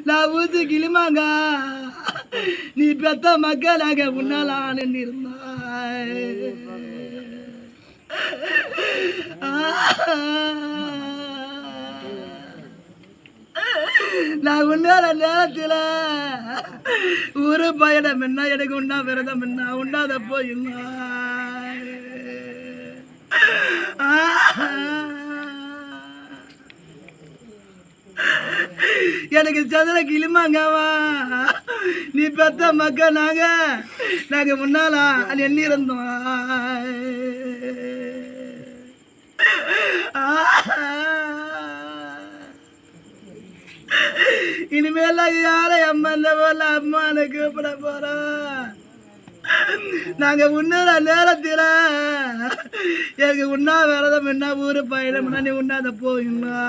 நான் ஊசி கிளிமாங்க நீ பெத்த மக்களாக முன்னாலான் இருந்தாய் நான் உன்னால நேரத்தில் ஊரு பயணம் என்ன எனக்கு உண்டா விரதம் என்ன உண்டாத போயிருந்தா எனக்கு சதுர கிளிமாங்கவா நீ பெத்த மக்கள் நாங்க முன்னாலா எண்ணி இருந்தோம் இனிமேல யாரை அம்மா இந்த போல அம்மானு கூப்பிட போறோம் நாங்க உன்னோட நேரத்தில் எனக்கு உண்ணா விரதம் என்ன ஊரு பயணம் நீ உண்ணாத போயிங்களா